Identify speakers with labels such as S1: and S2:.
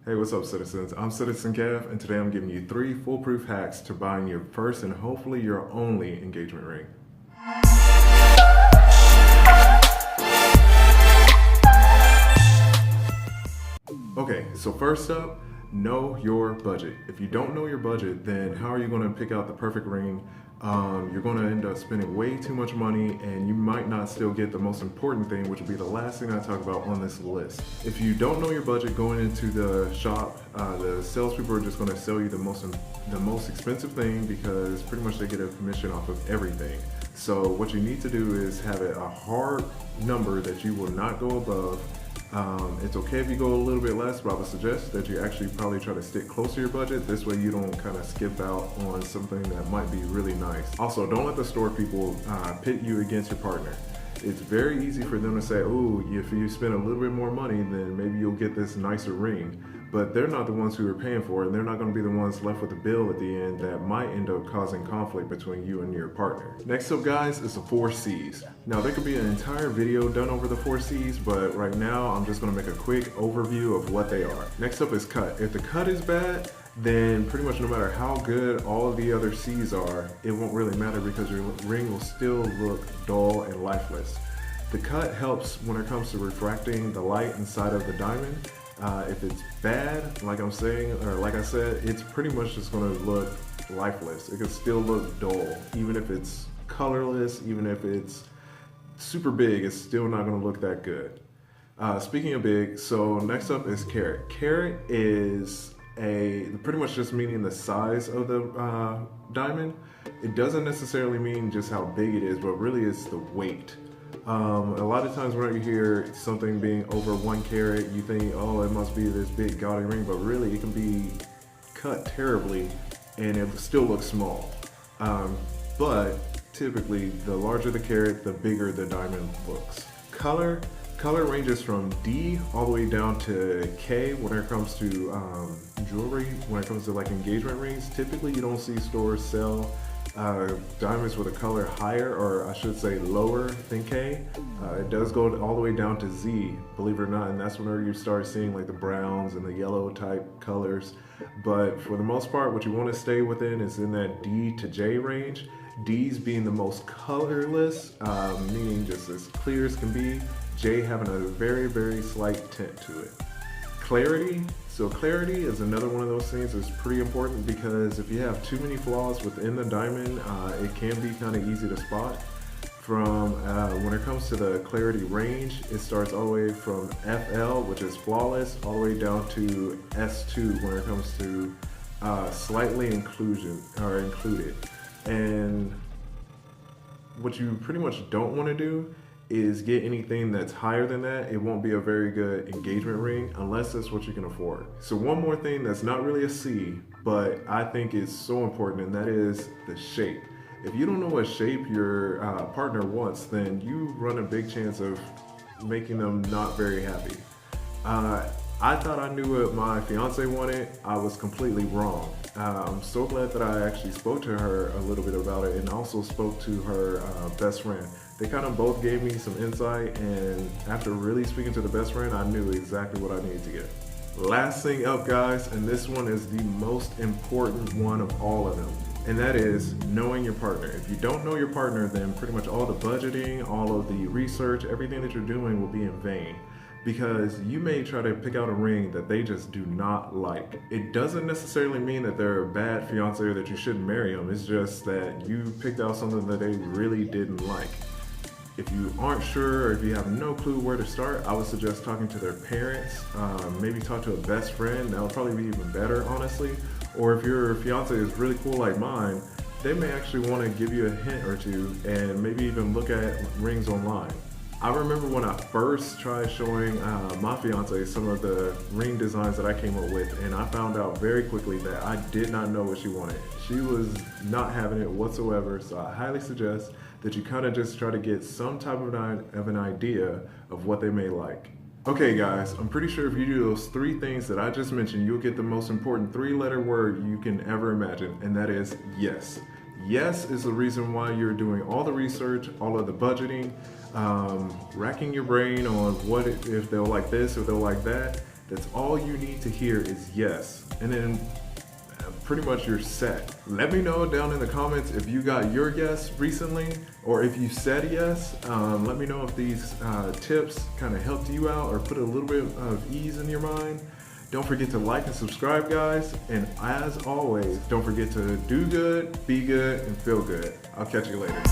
S1: Hey, what's up, citizens? I'm Citizen Kev, and today I'm giving you 3 foolproof hacks to buying your first and hopefully your only engagement ring. Okay, so first up, know your budget. If you don't know your budget, then how are you going to pick out the perfect ring? You're going to end up spending way too much money, and you might not still get the most important thing, which would be the last thing I talk about on this list. If you don't know your budget going into the shop, the salespeople are just going to sell you the most expensive thing because pretty much they get a commission off of everything. So what you need to do is have a hard number that you will not go above. It's okay if you go a little bit less, but I would suggest that you actually probably try to stick close to your budget. This way you don't kind of skip out on something that might be really nice. Also, don't let the store people pit you against your partner. It's very easy for them to say, oh, if you spend a little bit more money, then maybe you'll get this nicer ring. But they're not the ones who are paying for it, and they're not going to be the ones left with the bill at the end that might end up causing conflict between you and your partner. Next up, guys, is the 4 C's. Now, there could be an entire video done over the 4 C's, but right now I'm just going to make a quick overview of what they are. Next up is cut. If the cut is bad, then pretty much no matter how good all of the other C's are, it won't really matter because your ring will still look dull and lifeless. The cut helps when it comes to refracting the light inside of the diamond. If it's bad, like I said, it's pretty much just going to look lifeless. It can still look dull. Even if it's colorless, even if it's super big, it's still not going to look that good. Speaking of big, so next up is carat. Carat is pretty much just meaning the size of the diamond. It doesn't necessarily mean just how big it is, but really it's the weight. A lot of times when you hear something being over 1 carat, you think, oh, it must be this big gaudy ring, but really it can be cut terribly and it still looks small. But typically, the larger the carat, the bigger the diamond looks. Color ranges from D all the way down to K when it comes to jewelry. When it comes to like engagement rings, typically you don't see stores sell diamonds with a color higher, or I should say lower than K. It does go all the way down to Z, believe it or not, and that's whenever you start seeing like the browns and the yellow type colors. But for the most part, what you want to stay within is in that D to J range. D's being the most colorless, meaning just as clear as can be. J having a very, very slight tint to it. Clarity. So clarity is another one of those things that's pretty important because if you have too many flaws within the diamond, it can be kind of easy to spot. From when it comes to the clarity range, it starts all the way from FL, which is flawless, all the way down to S2 when it comes to slightly included. And what you pretty much don't want to do is get anything that's higher than that. It won't be a very good engagement ring unless that's what you can afford. So one more thing that's not really a C, but I think is so important, and that is the shape. If you don't know what shape your partner wants, then you run a big chance of making them not very happy. I thought I knew what my fiance wanted. I was completely wrong. I'm so glad that I actually spoke to her a little bit about it and also spoke to her best friend. They kind of both gave me some insight, and after really speaking to the best friend, I knew exactly what I needed to get. Last thing up, guys, and this one is the most important one of all of them, and that is knowing your partner. If you don't know your partner, then pretty much all the budgeting, all of the research, everything that you're doing will be in vain. Because you may try to pick out a ring that they just do not like. It doesn't necessarily mean that they're a bad fiance or that you shouldn't marry them. It's just that you picked out something that they really didn't like. If you aren't sure or if you have no clue where to start, I would suggest talking to their parents, maybe talk to a best friend. That would probably be even better, honestly. Or if your fiance is really cool like mine, they may actually want to give you a hint or two and maybe even look at rings online. I remember when I first tried showing my fiance some of the ring designs that I came up with, and I found out very quickly that I did not know what she wanted. She was not having it whatsoever, so I highly suggest that you kind of just try to get some type of an idea of what they may like. Okay guys, I'm pretty sure if you do those 3 things that I just mentioned, you'll get the most important 3-letter word you can ever imagine, and that is yes. Yes is the reason why you're doing all the research, all of the budgeting, racking your brain on if they'll like this or they'll like that. That's all you need to hear is yes. And then pretty much you're set. Let me know down in the comments if you got your yes recently, or if you said yes. Let me know if these tips kind of helped you out or put a little bit of ease in your mind. Don't forget to like and subscribe, guys. And as always, don't forget to do good, be good, and feel good. I'll catch you later.